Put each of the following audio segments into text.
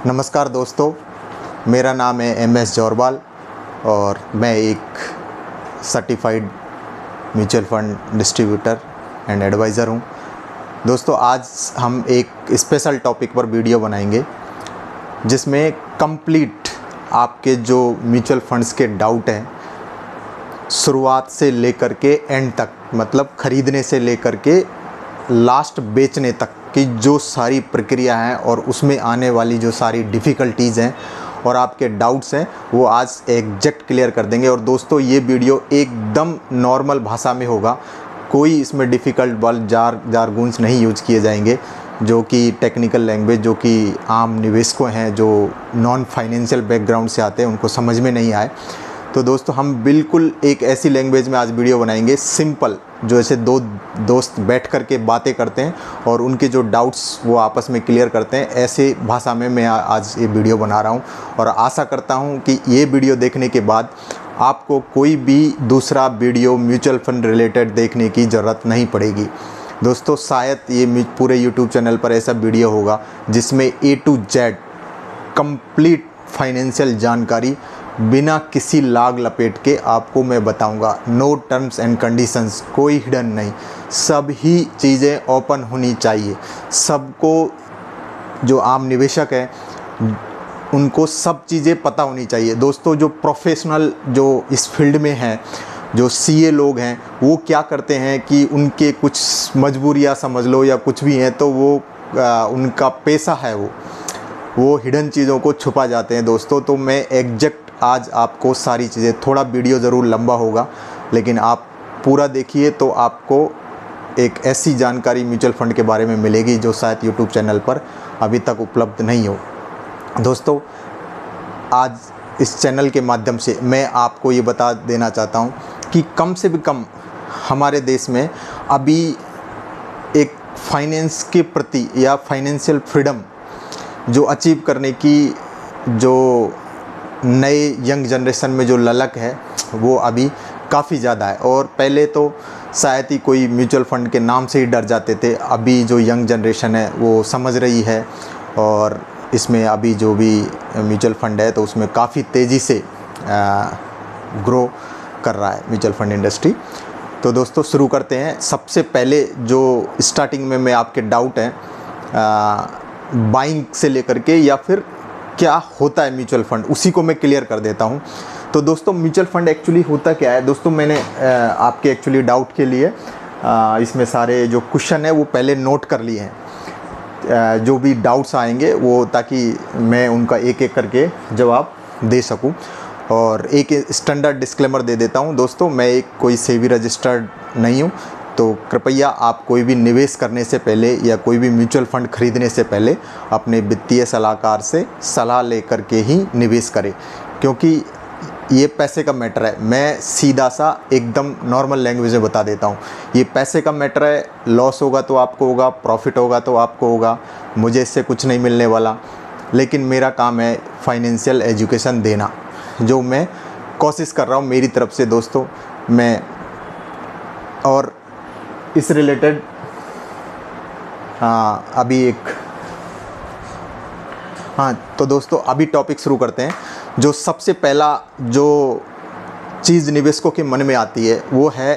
नमस्कार दोस्तों, मेरा नाम है MS जौरबाल और मैं एक certified mutual fund distributor and adviser हूँ। दोस्तों, आज हम एक स्पेशल टॉपिक पर वीडियो बनाएंगे जिसमें कंप्लीट आपके जो म्यूचुअल फंड्स के डाउट हैं, शुरुआत से लेकर के एंड तक, मतलब ख़रीदने से लेकर के लास्ट बेचने तक की जो सारी प्रक्रिया है और उसमें आने वाली जो सारी डिफ़िकल्टीज़ हैं और आपके डाउट्स हैं, वो आज एग्जैक्ट क्लियर कर देंगे। और दोस्तों, ये वीडियो एकदम नॉर्मल भाषा में होगा, कोई इसमें डिफ़िकल्ट वर्ड जारगूंस नहीं यूज किए जाएंगे जो कि टेक्निकल लैंग्वेज, जो कि आम निवेशकों हैं जो नॉन फाइनेंशियल बैकग्राउंड से आते हैं, उनको समझ में नहीं आए। तो दोस्तों, हम बिल्कुल एक ऐसी लैंग्वेज में आज वीडियो बनाएंगे, सिंपल, जो ऐसे दो दोस्त बैठ कर के बातें करते हैं और उनके जो डाउट्स वो आपस में क्लियर करते हैं, ऐसे भाषा में मैं आज ये वीडियो बना रहा हूँ। और आशा करता हूँ कि ये वीडियो देखने के बाद आपको कोई भी दूसरा वीडियो म्यूचुअल फंड रिलेटेड देखने की ज़रूरत नहीं पड़ेगी। दोस्तों, शायद ये पूरे यूट्यूब चैनल पर ऐसा वीडियो होगा जिसमें A to Z complete financial जानकारी बिना किसी लाग लपेट के आपको मैं बताऊंगा। नो टर्म्स एंड कंडीशंस, कोई हिडन नहीं, सब ही चीज़ें ओपन होनी चाहिए। सबको, जो आम निवेशक है उनको सब चीज़ें पता होनी चाहिए। दोस्तों, जो प्रोफेशनल जो इस फील्ड में हैं, जो CA लोग हैं, वो क्या करते हैं कि उनके कुछ मजबूरियाँ समझ लो या कुछ भी हैं, तो वो उनका पेशा है, वो हिडन चीज़ों को छुपा जाते हैं। दोस्तों, तो मैं एग्जैक्ट आज आपको सारी चीज़ें, थोड़ा वीडियो ज़रूर लंबा होगा लेकिन आप पूरा देखिए तो आपको एक ऐसी जानकारी म्यूचुअल फंड के बारे में मिलेगी जो शायद यूट्यूब चैनल पर अभी तक उपलब्ध नहीं हो। दोस्तों, आज इस चैनल के माध्यम से मैं आपको ये बता देना चाहता हूँ कि कम से भी कम हमारे देश में अभी एक फाइनेंस के प्रति या फाइनेंशियल फ्रीडम जो अचीव करने की जो नए यंग जनरेशन में जो ललक है वो अभी काफ़ी ज़्यादा है। और पहले तो शायद ही कोई म्यूचुअल फंड के नाम से ही डर जाते थे। अभी जो यंग जनरेशन है वो समझ रही है और इसमें अभी जो भी म्यूचुअल फंड है तो उसमें काफ़ी तेज़ी से ग्रो कर रहा है म्यूचुअल फंड इंडस्ट्री। तो दोस्तों, शुरू करते हैं। सबसे पहले जो स्टार्टिंग में आपके डाउट हैं बाइंग से लेकर के या फिर क्या होता है म्यूचुअल फंड, उसी को मैं क्लियर कर देता हूं। तो दोस्तों, म्यूचुअल फंड एक्चुअली होता क्या है? दोस्तों, मैंने आपके एक्चुअली डाउट के लिए इसमें सारे जो क्वेश्चन है वो पहले नोट कर लिए हैं, जो भी डाउट्स आएंगे वो, ताकि मैं उनका एक एक करके जवाब दे सकूं। और एक स्टैंडर्ड डिस्क्लेमर दे देता हूं दोस्तों, मैं एक कोई सेबी रजिस्टर्ड नहीं हूं, तो कृपया आप कोई भी निवेश करने से पहले या कोई भी म्यूचुअल फंड खरीदने से पहले अपने वित्तीय सलाहकार से सलाह लेकर के ही निवेश करें, क्योंकि ये पैसे का मैटर है। मैं सीधा सा एकदम नॉर्मल लैंग्वेज में बता देता हूँ, ये पैसे का मैटर है। लॉस होगा तो आपको होगा, प्रॉफिट होगा तो आपको होगा, मुझे इससे कुछ नहीं मिलने वाला। लेकिन मेरा काम है फाइनेंशियल एजुकेशन देना, जो मैं कोशिश कर रहा हूँ मेरी तरफ से। दोस्तों, मैं और इस रिलेटेड तो दोस्तों, अभी टॉपिक शुरू करते हैं। जो सबसे पहला जो चीज़ निवेशकों के मन में आती है वो है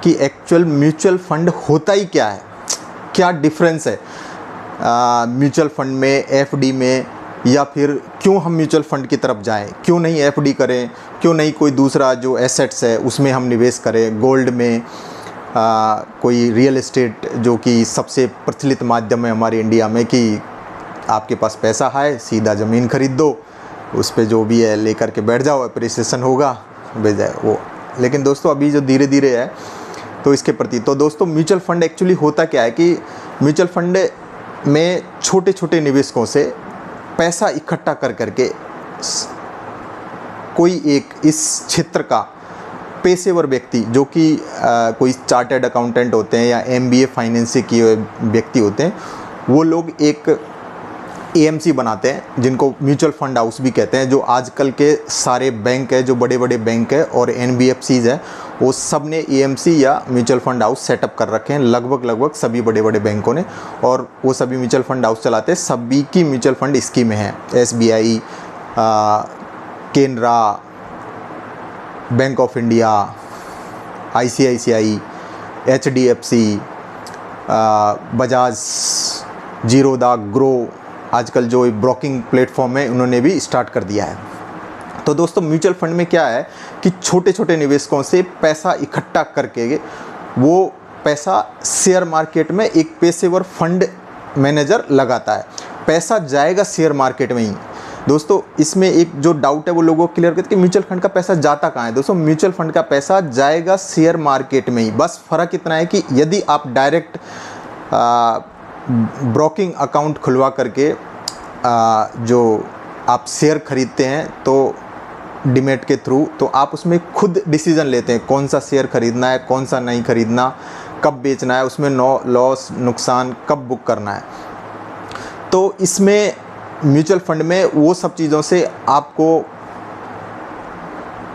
कि एक्चुअल म्यूचुअल फंड होता ही क्या है, क्या डिफरेंस है म्यूचुअल फंड में, FD में, या फिर क्यों हम म्यूचुअल फंड की तरफ जाएं, क्यों नहीं FD करें, क्यों नहीं कोई दूसरा जो एसेट्स है उसमें हम निवेश करें, गोल्ड में, कोई रियल एस्टेट, जो कि सबसे प्रचलित माध्यम है हमारे इंडिया में कि आपके पास पैसा है, सीधा ज़मीन खरीद दो, उस पे जो भी है लेकर के बैठ जाओ, एप्रिसिएशन होगा, भेज जाए वो। लेकिन दोस्तों, अभी जो धीरे धीरे है तो इसके प्रति, तो दोस्तों, म्यूचुअल फंड एक्चुअली होता क्या है कि म्यूचुअल फंड में छोटे छोटे निवेशकों से पैसा इकट्ठा कर करके कोई एक इस क्षेत्र का पेशेवर व्यक्ति, जो कि कोई चार्टर्ड अकाउंटेंट होते हैं या MBA फाइनेंस से किए हुए व्यक्ति होते हैं, वो लोग एक AMC बनाते हैं, जिनको म्यूचुअल फंड हाउस भी कहते हैं। जो आजकल के सारे बैंक है, जो बड़े बड़े बैंक है और NBFCs है, वो सब ने एएमसी या म्यूचुअल फंड हाउस सेटअप कर रखे हैं, लगभग सभी बड़े बड़े बैंकों ने, और वो सभी म्यूचुअल फंड हाउस चलाते हैं। सभी की म्यूचुअल फंड स्कीमें हैं, SBI, Canara, bank of India, ICICI, HDFC, Bajaj, Zerodha, grow, आजकल जो ब्रोकिंग प्लेटफॉर्म है उन्होंने भी स्टार्ट कर दिया है। तो दोस्तों म्यूचुअल फंड में क्या है कि छोटे छोटे निवेशकों से पैसा इकट्ठा करके वो पैसा शेयर मार्केट में एक पेशेवर फंड मैनेजर लगाता है। पैसा जाएगा शेयर मार्केट में ही। दोस्तों इसमें एक जो डाउट है वो लोगों को क्लियर करते कि म्यूचुअल फंड का पैसा जाता कहाँ है। दोस्तों म्यूचुअल फंड का पैसा जाएगा शेयर मार्केट में ही। बस फ़र्क इतना है कि यदि आप डायरेक्ट ब्रोकिंग अकाउंट खुलवा करके जो आप शेयर खरीदते हैं तो डीमैट के थ्रू, तो आप उसमें खुद डिसीज़न लेते हैं कौन सा शेयर खरीदना है, कौन सा नहीं खरीदना, कब बेचना है, उसमें लॉस नुकसान कब बुक करना है। तो इसमें म्यूचुअल फंड में वो सब चीज़ों से आपको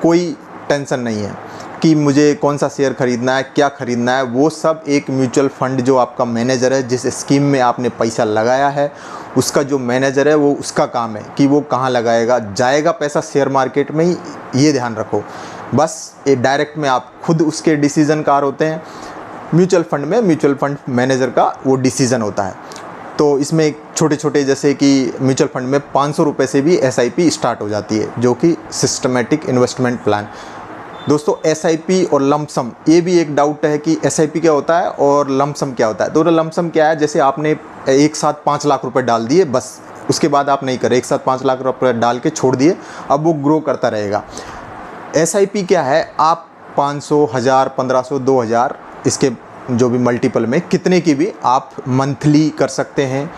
कोई टेंशन नहीं है कि मुझे कौन सा शेयर खरीदना है, क्या खरीदना है। वो सब एक म्यूचुअल फंड जो आपका मैनेजर है, जिस स्कीम में आपने पैसा लगाया है, उसका जो मैनेजर है वो उसका काम है कि वो कहाँ लगाएगा। जाएगा पैसा शेयर मार्केट में ही, ये ध्यान रखो। बस ये डायरेक्ट में आप खुद उसके डिसीज़नकार होते हैं। म्यूचुअल फंड में म्यूचुअल फंड मैनेजर का वो डिसीज़न होता है। तो इसमें छोटे छोटे जैसे कि म्यूचुअल फंड में 500 रुपये से भी SIP स्टार्ट हो जाती है, जो कि सिस्टमेटिक इन्वेस्टमेंट प्लान। दोस्तों SIP और लमसम, ये भी एक डाउट है कि SIP क्या होता है और लमसम क्या होता है। तो लमसम क्या है, जैसे आपने एक साथ 5 लाख रुपए डाल दिए, बस उसके बाद आप नहीं करें, एक साथ 5 लाख रुपए डाल के छोड़ दिए, अब वो ग्रो करता रहेगा। SIP क्या है, आप 500, 1000, 1500, 2000 इसके जो भी मल्टीपल में कितने की भी आप मंथली कर सकते हैं,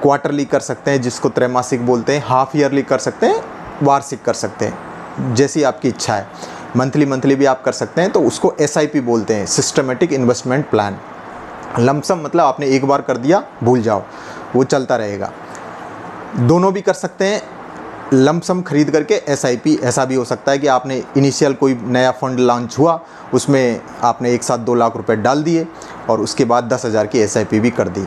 क्वार्टरली कर सकते हैं जिसको त्रैमासिक बोलते हैं, हाफ ईयरली कर सकते हैं, वार्षिक कर सकते हैं, जैसी आपकी इच्छा है। मंथली भी आप कर सकते हैं, तो उसको SIP बोलते हैं, सिस्टमेटिक इन्वेस्टमेंट प्लान। लमसम मतलब आपने एक बार कर दिया, भूल जाओ, वो चलता रहेगा। दोनों भी कर सकते हैं। लमसम खरीद करके SIP, ऐसा भी हो सकता है कि आपने इनिशियल कोई नया फंड लॉन्च हुआ, उसमें आपने एक साथ 2 लाख रुपए डाल दिए और उसके बाद 10,000 की SIP भी कर दी।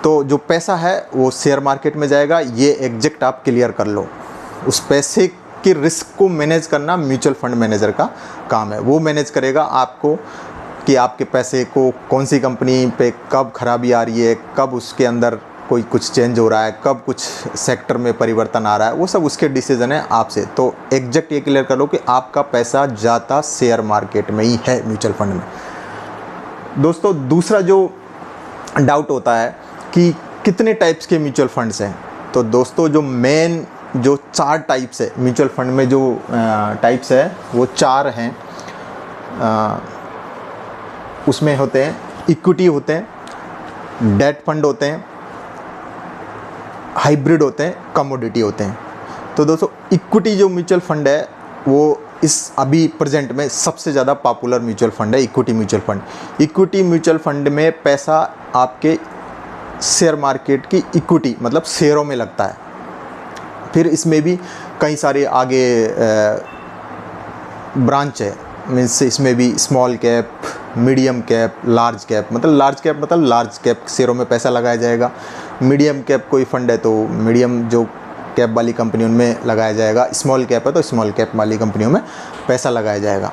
तो जो पैसा है वो शेयर मार्केट में जाएगा, ये एग्जैक्ट आप क्लियर कर लो। उस पैसे के रिस्क को मैनेज करना म्यूचुअल फंड मैनेजर का काम है। वो मैनेज करेगा आपको कि आपके पैसे को कौन सी कंपनी पे कब खराबी आ रही है, कब उसके अंदर कोई कुछ चेंज हो रहा है, कब कुछ सेक्टर में परिवर्तन आ रहा है, वो सब उसके डिसीजन है आपसे। तो एग्जैक्ट ये क्लियर कर लो कि आपका पैसा जाता शेयर मार्केट में ही है, म्यूचुअल फंड में। दोस्तों दूसरा जो डाउट होता है कि कितने टाइप्स के म्यूचुअल फंड्स हैं। तो दोस्तों जो मेन जो 4 टाइप्स है म्यूचुअल फंड में, जो टाइप्स है वो 4 हैं। उसमें होते हैं इक्विटी होते हैं, डेट फंड होते हैं, हाइब्रिड होते हैं, कमोडिटी होते हैं। तो दोस्तों इक्विटी जो म्यूचुअल फंड है वो इस अभी प्रेजेंट में सबसे ज़्यादा पॉपुलर म्यूचुअल फंड है, equity mutual fund. Equity mutual fund में पैसा आपके शेयर मार्केट की इक्विटी मतलब शेयरों में लगता है। फिर इसमें भी कई सारे आगे ब्रांच है, मीन्स इसमें भी small cap, medium cap, large cap. मतलब लार्ज कैप शेयरों में पैसा लगाया जाएगा। मीडियम कैप कोई फंड है तो मीडियम जो कैप वाली कंपनियों में लगाया जाएगा। स्मॉल कैप है तो स्मॉल कैप वाली कंपनियों में पैसा लगाया जाएगा।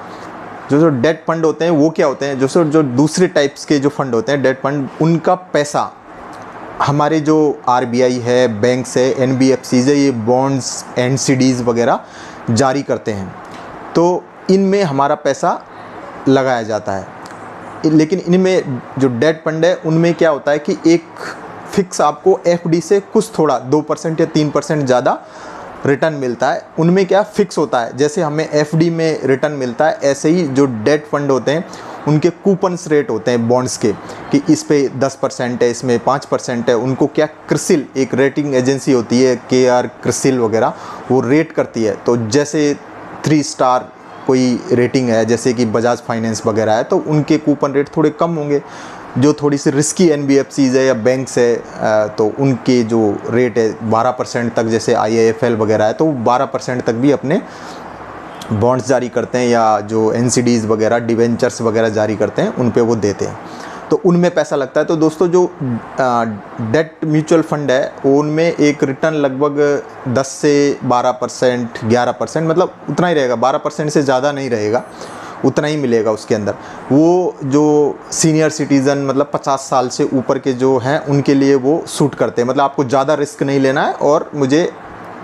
जो डेट फंड होते हैं वो क्या होते हैं, जो दूसरे टाइप्स के जो फंड होते हैं डेट फंड, उनका पैसा हमारे जो RBI है, बैंक्स है, NBFCs है, ये बॉन्ड्स, NCDs वगैरह जारी करते हैं, तो इनमें हमारा पैसा लगाया जाता है। लेकिन इनमें जो डेट फंड है उनमें क्या होता है कि एक फिक्स आपको FD से कुछ थोड़ा 2% या 3% ज़्यादा रिटर्न मिलता है। उनमें क्या फिक्स होता है, जैसे हमें FD में रिटर्न मिलता है, ऐसे ही जो डेट फंड होते हैं उनके कूपन्स रेट होते हैं बॉन्ड्स के, कि इस पे 10% है, इसमें 5% है। उनको क्या क्रिसिल, एक रेटिंग एजेंसी होती है KR क्रिसिल वगैरह, वो रेट करती है। तो जैसे 3 स्टार कोई रेटिंग है, जैसे कि बजाज फाइनेंस वगैरह है, तो उनके कूपन रेट थोड़े कम होंगे। जो थोड़ी सी रिस्की NBFCs है या बैंक्स है, तो उनके जो रेट है 12% तक, जैसे IIFL वगैरह है, तो 12% तक भी अपने बॉन्ड्स जारी करते हैं या जो एनसीडीज़ वगैरह डिवेंचर्स वगैरह जारी करते हैं उन पे वो देते हैं, तो उनमें पैसा लगता है। तो दोस्तों जो डेट म्यूचुअल फंड है उनमें एक रिटर्न लगभग 10 से 12%, 11%, मतलब उतना ही रहेगा, 12% से ज़्यादा नहीं रहेगा, उतना ही मिलेगा उसके अंदर। वो जो सीनियर सिटीज़न मतलब 50 साल से ऊपर के जो हैं उनके लिए वो सूट करते हैं, मतलब आपको ज़्यादा रिस्क नहीं लेना है और मुझे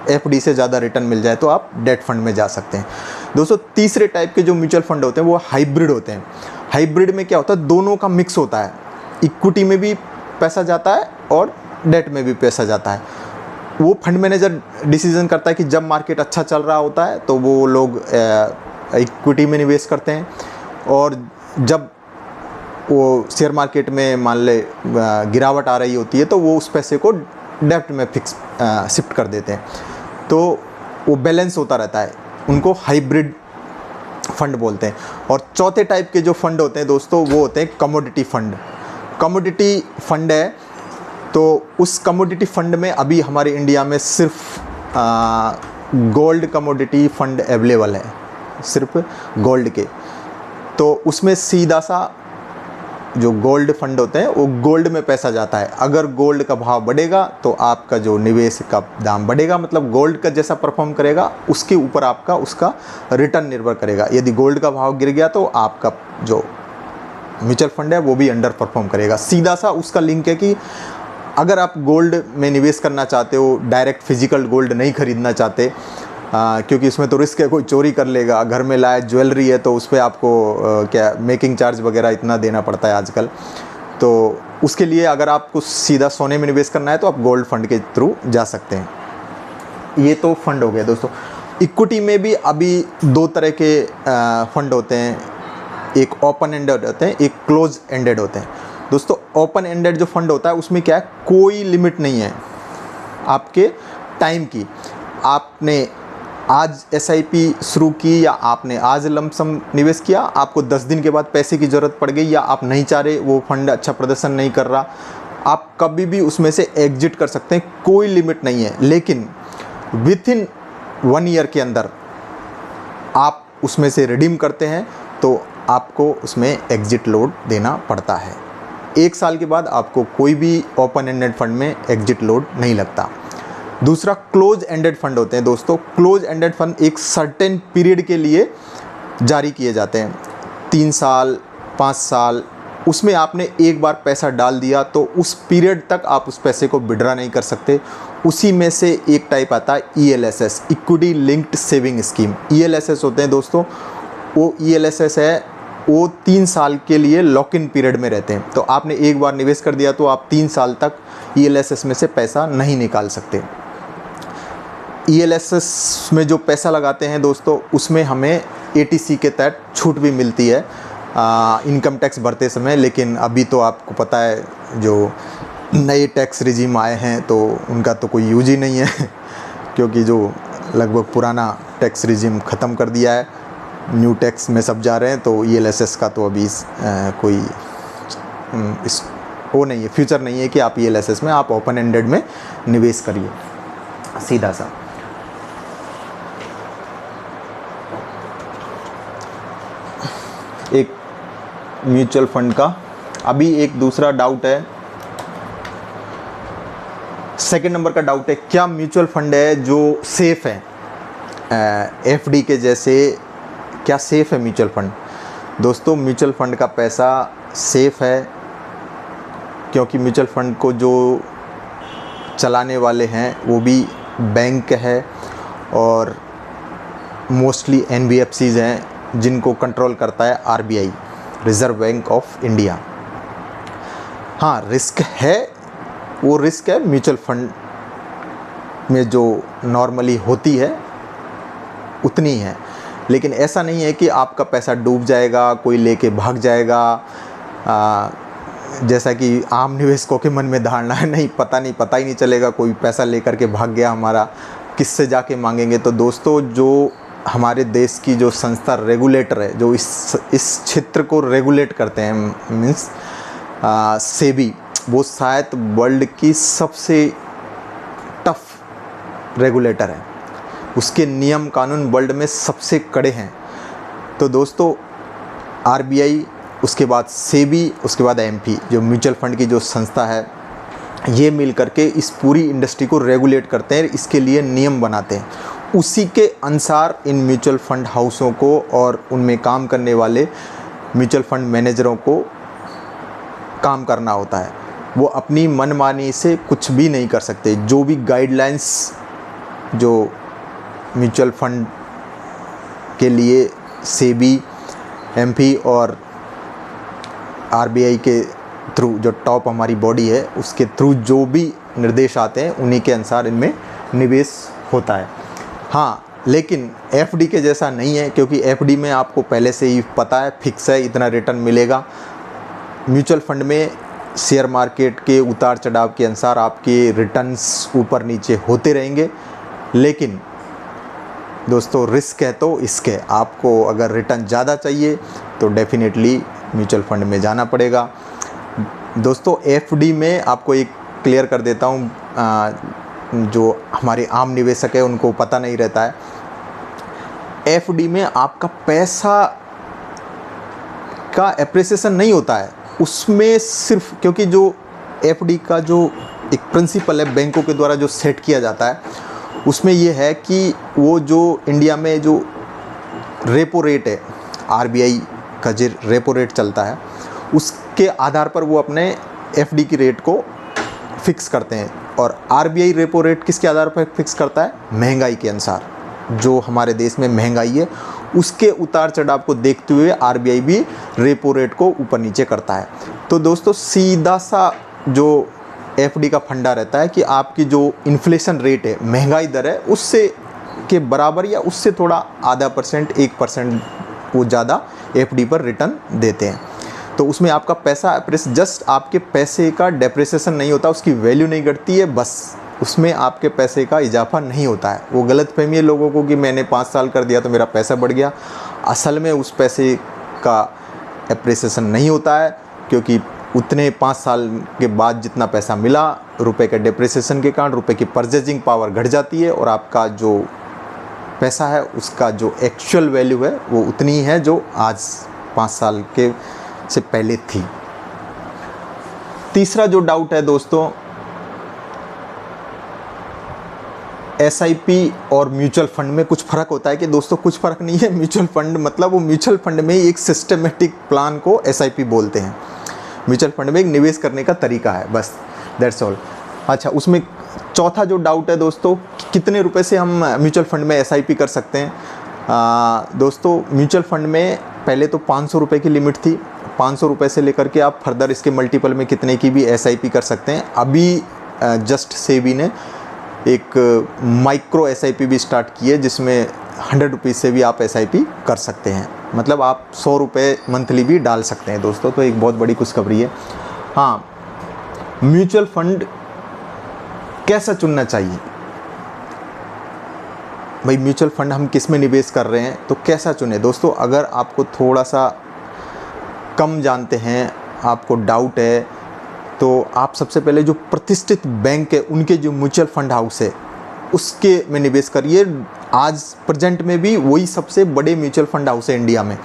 एफडी से ज़्यादा रिटर्न मिल जाए तो आप डेट फंड में जा सकते हैं। दोस्तों तीसरे टाइप के जो म्यूचुअल फंड होते हैं वो हाइब्रिड होते हैं। हाइब्रिड में क्या होता है, दोनों का मिक्स होता है, इक्विटी में भी पैसा जाता है और डेट में भी पैसा जाता है। वो फंड मैनेजर डिसीजन करता है कि जब मार्केट अच्छा चल रहा होता है तो वो लोग इक्विटी में निवेश करते हैं, और जब वो शेयर मार्केट में मान ले गिरावट आ रही होती है तो वो उस पैसे को डेट में फिक्स शिफ्ट कर देते हैं, तो वो बैलेंस होता रहता है, उनको हाइब्रिड फंड बोलते हैं। और चौथे टाइप के जो फंड होते हैं दोस्तों वो होते हैं कमोडिटी फंड। कमोडिटी फंड है तो उस कमोडिटी फंड में अभी हमारे इंडिया में सिर्फ गोल्ड कमोडिटी फंड अवेलेबल है, सिर्फ गोल्ड के। तो उसमें सीधा सा जो गोल्ड फंड होते हैं वो गोल्ड में पैसा जाता है। अगर गोल्ड का भाव बढ़ेगा तो आपका जो निवेश का दाम बढ़ेगा, मतलब गोल्ड का जैसा परफॉर्म करेगा उसके ऊपर आपका उसका रिटर्न निर्भर करेगा। यदि गोल्ड का भाव गिर गया तो आपका जो म्यूचुअल फंड है वो भी अंडर परफॉर्म करेगा। सीधा सा उसका लिंक है कि अगर आप गोल्ड में निवेश करना चाहते हो, डायरेक्ट फिजिकल गोल्ड नहीं खरीदना चाहते, क्योंकि उसमें तो रिस्क है, कोई चोरी कर लेगा। घर में लाए ज्वेलरी है तो उस पर आपको क्या मेकिंग चार्ज वगैरह इतना देना पड़ता है आजकल, तो उसके लिए अगर आपको सीधा सोने में निवेश करना है तो आप गोल्ड फंड के थ्रू जा सकते हैं। ये तो फंड हो गया दोस्तों। इक्विटी में भी अभी दो तरह के फंड होते हैं, एक ओपन एंडेड होते हैं, एक क्लोज एंडेड होते हैं। दोस्तों ओपन एंडेड जो फंड होता है उसमें क्या है, कोई लिमिट नहीं है आपके टाइम की। आपने आज एसआईपी शुरू की या आपने आज लमसम निवेश किया, आपको 10 दिन के बाद पैसे की ज़रूरत पड़ गई या आप नहीं चाह रहे, वो फंड अच्छा प्रदर्शन नहीं कर रहा, आप कभी भी उसमें से एग्जिट कर सकते हैं, कोई लिमिट नहीं है। लेकिन विथ इन 1 ईयर के अंदर आप उसमें से रिडीम करते हैं तो आपको उसमें एग्जिट लोड देना पड़ता है। 1 साल के बाद आपको कोई भी ओपन एंडेड फंड में एग्जिट लोड नहीं लगता। दूसरा क्लोज एंडेड फंड होते हैं दोस्तों। क्लोज एंडेड फंड एक सर्टेन पीरियड के लिए जारी किए जाते हैं, 3 साल 5 साल। उसमें आपने एक बार पैसा डाल दिया तो उस पीरियड तक आप उस पैसे को विड्रॉ नहीं कर सकते। उसी में से एक टाइप आता है ELSS, equity linked saving scheme. ELSS होते हैं दोस्तों, वो ELSS है वो 3 साल के लिए लॉक इन पीरियड में रहते हैं। तो आपने एक बार निवेश कर दिया तो आप 3 साल तक ELSS में से पैसा नहीं निकाल सकते। ELSS में जो पैसा लगाते हैं दोस्तों उसमें हमें ATC के तहत छूट भी मिलती है इनकम टैक्स भरते समय। लेकिन अभी तो आपको पता है जो नए टैक्स रिजीम आए हैं तो उनका तो कोई यूज ही नहीं है क्योंकि जो लगभग पुराना टैक्स रिजीम ख़त्म कर दिया है, न्यू टैक्स में सब जा रहे हैं। तो ELSS का तो अभी कोई वो नहीं है, फ्यूचर नहीं है कि आप ELSS में आप ओपन एंडेड में निवेश करिए सीधा सा। एक म्यूचुअल फंड का अभी एक दूसरा डाउट है, सेकंड नंबर का डाउट है, क्या म्यूचुअल फंड है जो सेफ़ है FD के जैसे, क्या सेफ़ है म्यूचुअल फंड? दोस्तों म्यूचुअल फंड का पैसा सेफ़ है क्योंकि म्यूचुअल फंड को जो चलाने वाले हैं वो भी बैंक है और मोस्टली NBFCs हैं जिनको कंट्रोल करता है RBI, reserve bank of India. हाँ रिस्क है, वो रिस्क है म्यूचुअल फंड में जो नॉर्मली होती है उतनी है, लेकिन ऐसा नहीं है कि आपका पैसा डूब जाएगा, कोई लेके भाग जाएगा। जैसा कि आम निवेशकों के मन में धारणा है, नहीं पता ही नहीं चलेगा, कोई पैसा लेकर के भाग गया हमारा, किससे जाके मांगेंगे। तो दोस्तों जो हमारे देश की जो संस्था रेगुलेटर है, जो इस क्षेत्र को रेगुलेट करते हैं, मीन्स सेबी, वो शायद वर्ल्ड की सबसे टफ रेगुलेटर है। उसके नियम कानून वर्ल्ड में सबसे कड़े हैं। तो दोस्तों RBI, उसके बाद सेबी, उसके बाद MP, जो म्यूचुअल फंड की जो संस्था है, ये मिल करके इस पूरी इंडस्ट्री को रेगुलेट करते हैं, इसके लिए नियम बनाते हैं। उसी के अनुसार इन म्यूचुअल फंड हाउसों को और उनमें काम करने वाले म्यूचुअल फंड मैनेजरों को काम करना होता है। वो अपनी मनमानी से कुछ भी नहीं कर सकते। जो भी गाइडलाइंस जो म्यूचुअल फंड के लिए सेबी, MP और RBI के थ्रू, जो टॉप हमारी बॉडी है, उसके थ्रू जो भी निर्देश आते हैं उन्हीं के अनुसार इनमें निवेश होता है। हाँ, लेकिन FD के जैसा नहीं है, क्योंकि FD में आपको पहले से ही पता है, फिक्स है, इतना रिटर्न मिलेगा। म्यूचुअल फंड में शेयर मार्केट के उतार चढ़ाव के अनुसार आपके रिटर्न्स ऊपर नीचे होते रहेंगे। लेकिन दोस्तों रिस्क है तो इसके, आपको अगर रिटर्न ज़्यादा चाहिए तो डेफिनेटली म्यूचुअल फंड में जाना पड़ेगा। दोस्तों FD में आपको एक क्लियर कर देता हूँ, जो हमारे आम निवेशक है उनको पता नहीं रहता है। FD में आपका पैसा का एप्रिसिएशन नहीं होता है, उसमें सिर्फ, क्योंकि जो FD का जो एक प्रिंसिपल है बैंकों के द्वारा जो सेट किया जाता है, उसमें ये है कि वो जो इंडिया में जो रेपो रेट है, RBI का जो रेपो रेट चलता है, उसके आधार पर वो अपने FD की रेट को फिक्स करते हैं। और RBI रेपो रेट किसके आधार पर फिक्स करता है? महंगाई के अनुसार। जो हमारे देश में महंगाई है उसके उतार चढ़ाव को देखते हुए RBI भी रेपो रेट को ऊपर नीचे करता है। तो दोस्तों सीधा सा जो FD का फंडा रहता है कि आपकी जो इन्फ्लेशन रेट है, महंगाई दर है, उससे के बराबर या उससे थोड़ा आधा %, 1% वो ज़्यादा FD पर रिटर्न देते हैं। तो उसमें आपका पैसा जस्ट आपके पैसे का डेप्रिसिएशन नहीं होता, उसकी वैल्यू नहीं घटती है, बस उसमें आपके पैसे का इजाफा नहीं होता है। वो गलतफहमी है लोगों को कि मैंने 5 साल कर दिया तो मेरा पैसा बढ़ गया। असल में उस पैसे का एप्रिसिएशन नहीं होता है, क्योंकि उतने 5 साल के बाद जितना पैसा मिला, रुपए के डेप्रिसिएशन के कारण रुपए की परचेजिंग पावर घट जाती है और आपका जो पैसा है उसका जो एक्चुअल वैल्यू है वो उतनी है जो आज 5 साल के से पहले थी। तीसरा जो डाउट है दोस्तों, SIP और म्यूचुअल फंड में कुछ फ़र्क होता है कि दोस्तों कुछ फ़र्क नहीं है। म्यूचुअल फंड मतलब वो म्यूचुअल फंड में एक सिस्टमेटिक प्लान को SIP बोलते हैं। म्यूचुअल फंड में एक निवेश करने का तरीका है, बस दैट्स ऑल। अच्छा, उसमें चौथा जो डाउट है दोस्तों, कितने रुपए से हम म्यूचुअल फंड में SIP कर सकते हैं? दोस्तों म्यूचुअल फंड में पहले तो 500 रुपये की लिमिट थी। 500 रुपये से लेकर के आप फर्दर इसके मल्टीपल में कितने की भी SIP कर सकते हैं। अभी जस्ट सेबी ने एक माइक्रो SIP भी स्टार्ट की है, जिसमें 100 रुपीज़ से भी आप SIP कर सकते हैं। मतलब आप 100 रुपये मंथली भी डाल सकते हैं दोस्तों। तो एक बहुत बड़ी खुशखबरी है। हाँ, म्यूचुअल फंड कैसा चुनना चाहिए भाई? म्यूचुअल फंड हम किस में निवेश कर रहे हैं तो कैसा चुने दोस्तों? अगर आपको थोड़ा सा कम जानते हैं, आपको डाउट है, तो आप सबसे पहले जो प्रतिष्ठित बैंक है उनके जो म्यूचुअल फंड हाउस है उसके में निवेश करिए। आज प्रेजेंट में भी वही सबसे बड़े म्यूचुअल फंड हाउस है इंडिया में।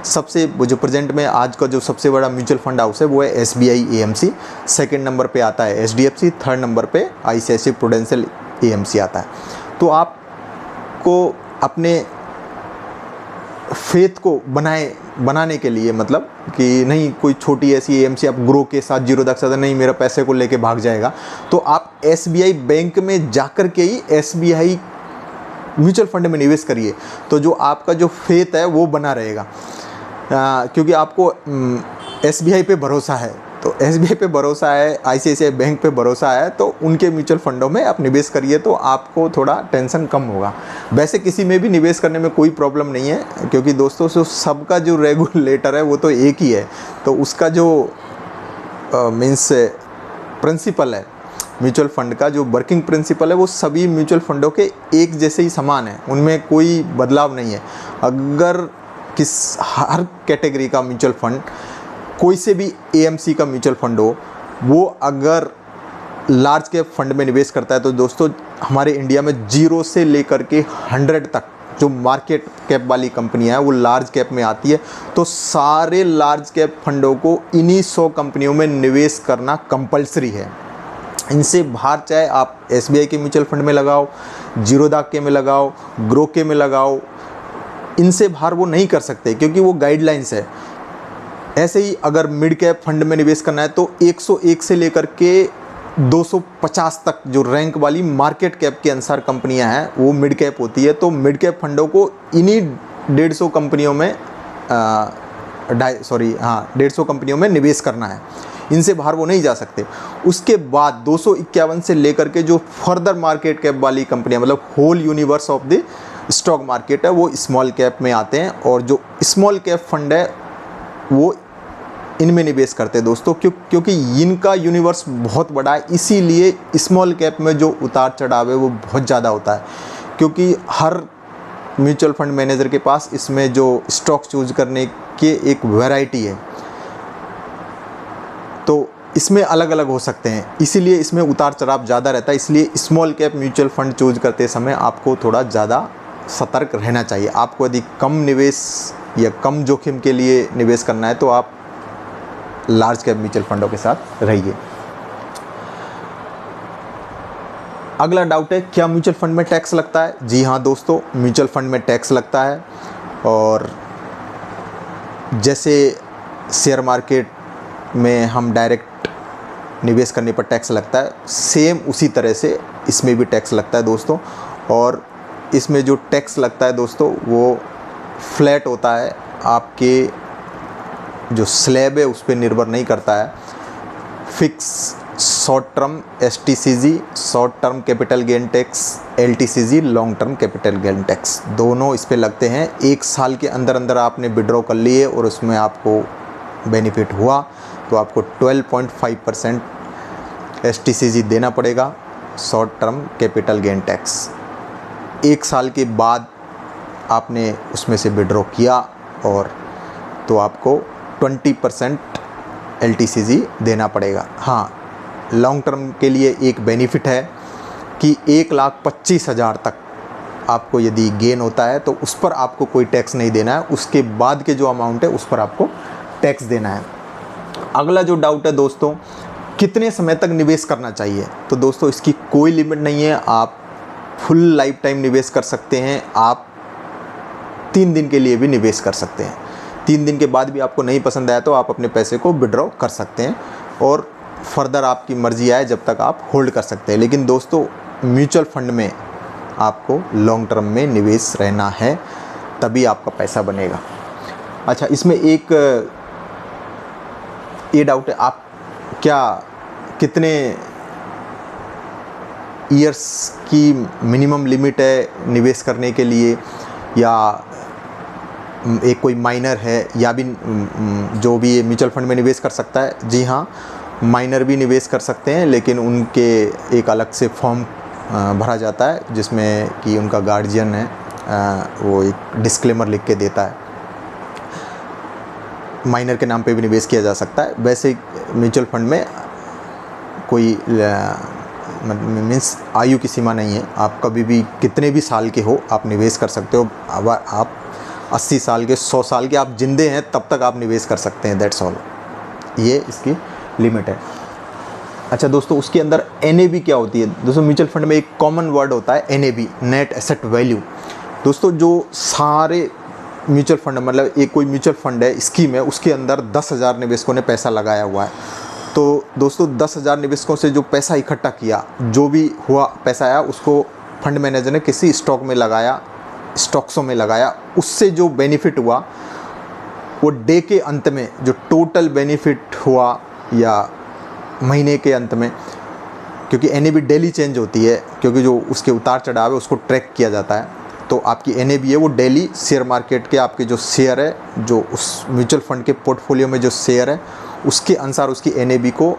सबसे वो जो प्रेजेंट में आज का जो सबसे बड़ा म्यूचुअल फंड हाउस है वो है SBI AMC। सेकंड नंबर पे आता है HDFC, थर्ड नंबर पे ICICI प्रूडेंशियल AMC आता है। तो आपको अपने फेथ को बनाने के लिए, मतलब कि नहीं कोई छोटी ऐसी AMC आप ग्रो के साथ 0 तक साथ नहीं मेरा पैसे को लेके भाग जाएगा, तो आप SBI बैंक में जाकर के ही SBI म्यूचुअल फंड में निवेश करिए। तो जो आपका जो फेथ है वो बना रहेगा, क्योंकि आपको SBI पे भरोसा है। तो SBI पे भरोसा है, ICICI बैंक पे भरोसा है, तो उनके म्यूचुअल फंडों में आप निवेश करिए तो आपको थोड़ा टेंशन कम होगा। वैसे किसी में भी निवेश करने में कोई प्रॉब्लम नहीं है, क्योंकि दोस्तों सबका जो रेगुलेटर है वो तो एक ही है। तो उसका जो मीन्स प्रिंसिपल है म्यूचुअल फंड का, जो वर्किंग प्रिंसिपल है, वो सभी म्यूचुअल फंडों के एक जैसे ही समान है, उनमें कोई बदलाव नहीं है। अगर हर कैटेगरी का म्यूचुअल फंड, कोई से भी AMC का म्यूचुअल फंड हो, वो अगर लार्ज कैप फंड में निवेश करता है तो दोस्तों हमारे इंडिया में 0 से लेकर के 100 तक जो मार्केट कैप वाली कंपनियां हैं वो लार्ज कैप में आती है। तो सारे लार्ज कैप फंडों को इन्हीं 100 कंपनियों में निवेश करना कंपलसरी है। इनसे बाहर चाहे आप SBI के म्यूचुअल फंड में लगाओ, जीरोधा के में लगाओ, ग्रो के में लगाओ, इनसे बाहर वो नहीं कर सकते क्योंकि वो गाइडलाइंस है। ऐसे ही अगर मिड कैप फंड में निवेश करना है तो 101 से लेकर के 250 तक जो रैंक वाली मार्केट कैप के अनुसार कंपनियां हैं वो मिड कैप होती है। तो मिड कैप फंडों को इन्हीं 150 कंपनियों में 150 कंपनियों में निवेश करना है, इनसे बाहर वो नहीं जा सकते। उसके बाद 251 से लेकर के जो फर्दर मार्केट कैप वाली कंपनियां मतलब whole universe of the stock market है वो स्मॉल कैप में आते हैं और जो स्मॉल कैप फंड है वो इनमें निवेश करते हैं दोस्तों। क्योंकि इनका यूनिवर्स बहुत बड़ा है, इसीलिए स्मॉल कैप में जो उतार चढ़ाव है वो बहुत ज़्यादा होता है क्योंकि हर म्यूचुअल फंड मैनेजर के पास इसमें जो स्टॉक चूज करने के एक वैरायटी है तो इसमें अलग अलग हो सकते हैं, इसीलिए इसमें उतार चढ़ाव ज़्यादा रहता है। इसलिए small cap mutual fund choose करते समय आपको थोड़ा ज़्यादा सतर्क रहना चाहिए। आपको यदि कम निवेश या कम जोखिम के लिए निवेश करना है तो आप लार्ज कैप म्यूचुअल फंडों के साथ रहिए। अगला डाउट है क्या म्यूचुअल फंड में टैक्स लगता है? जी हाँ दोस्तों, म्यूचुअल फंड में टैक्स लगता है और जैसे शेयर मार्केट में हम डायरेक्ट निवेश करने पर टैक्स लगता है सेम उसी तरह से इसमें भी टैक्स लगता है दोस्तों। और इसमें जो टैक्स लगता है दोस्तों वो फ्लैट होता है, आपके जो स्लैब है उस पर निर्भर नहीं करता है। Fix short term STCG short term capital gain tax, LTCG long term capital gain tax, दोनों इस पे लगते हैं। 1 साल के अंदर अंदर आपने विड्रॉ कर लिए और उसमें आपको बेनिफिट हुआ तो आपको 12.5% STCG देना पड़ेगा, short term capital gain tax. 1 साल के बाद आपने उसमें से विड्रॉ किया और तो आपको 20% LTCG देना पड़ेगा। हाँ, लॉन्ग टर्म के लिए एक बेनिफिट है कि 1,25,000 तक आपको यदि गेन होता है तो उस पर आपको कोई टैक्स नहीं देना है, उसके बाद के जो अमाउंट है उस पर आपको टैक्स देना है। अगला जो डाउट है दोस्तों, कितने समय तक निवेश करना चाहिए? तो दोस्तों इसकी कोई लिमिट नहीं है, आप फुल लाइफ टाइम निवेश कर सकते हैं, आप 3 दिन के लिए भी निवेश कर सकते हैं। 3 दिन के बाद भी आपको नहीं पसंद आया तो आप अपने पैसे को विड्रॉ कर सकते हैं और फर्दर आपकी मर्जी आए जब तक आप होल्ड कर सकते हैं। लेकिन दोस्तों म्यूचुअल फंड में आपको लॉन्ग टर्म में निवेश रहना है, तभी आपका पैसा बनेगा। अच्छा, इसमें एक ये डाउट है, आप क्या कितने ईयर्स की मिनिमम लिमिट है निवेश करने के लिए, या एक कोई माइनर है, या भी जो भी म्यूचुअल फंड में निवेश कर सकता है? जी हाँ, माइनर भी निवेश कर सकते हैं, लेकिन उनके एक अलग से फॉर्म भरा जाता है जिसमें कि उनका गार्जियन है वो एक डिस्क्लेमर लिख के देता है। माइनर के नाम पे भी निवेश किया जा सकता है। वैसे म्यूचुअल फंड में कोई मीन्स आयु की सीमा नहीं है, आप कभी भी कितने भी साल के हो आप निवेश कर सकते हो। अब आप 80 साल के, 100 साल के आप जिंदे हैं तब तक आप निवेश कर सकते हैं, दैट्स ऑल, ये इसकी लिमिट है। अच्छा दोस्तों, उसके अंदर NAV क्या होती है? दोस्तों म्यूचुअल फंड में एक कॉमन वर्ड होता है NAV, नेट एसेट वैल्यू। दोस्तों जो सारे म्यूचुअल फंड, मतलब एक कोई म्यूचुअल फंड है, स्कीम है, उसके अंदर 10,000 निवेशकों ने पैसा लगाया हुआ है। तो दोस्तों 10,000 निवेशकों से जो पैसा इकट्ठा किया, जो भी हुआ पैसा आया, उसको फंड मैनेजर ने किसी स्टॉक में लगाया, स्टॉक्सों में लगाया, उससे जो बेनिफिट हुआ वो डे के अंत में जो टोटल बेनिफिट हुआ या महीने के अंत में, क्योंकि NAV डेली चेंज होती है, क्योंकि जो उसके उतार चढ़ाव है उसको ट्रैक किया जाता है, तो आपकी NAV है वो डेली शेयर मार्केट के आपके जो शेयर है, जो उस म्यूचुअल फंड के पोर्टफोलियो में जो शेयर है उसके अनुसार उसकी NAV को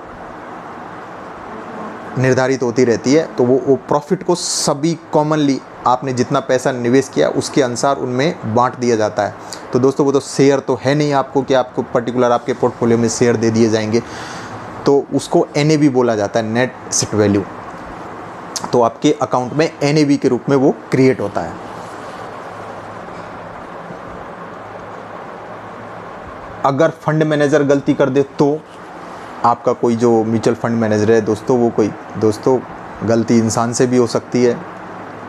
निर्धारित होती रहती है। तो वो प्रॉफिट को सभी कॉमनली आपने जितना पैसा निवेश किया उसके अनुसार उनमें बांट दिया जाता है। तो दोस्तों वो तो शेयर तो है नहीं आपको कि आपको पर्टिकुलर आपके पोर्टफोलियो में शेयर दे दिए जाएंगे। तो उसको NAV बोला जाता है, नेट एसेट वैल्यू। तो आपके अकाउंट में NAV के रूप में वो क्रिएट होता है। अगर फंड मैनेजर गलती कर दे तो आपका कोई जो म्यूचुअल फंड मैनेजर है दोस्तों, वो कोई दोस्तों गलती इंसान से भी हो सकती है,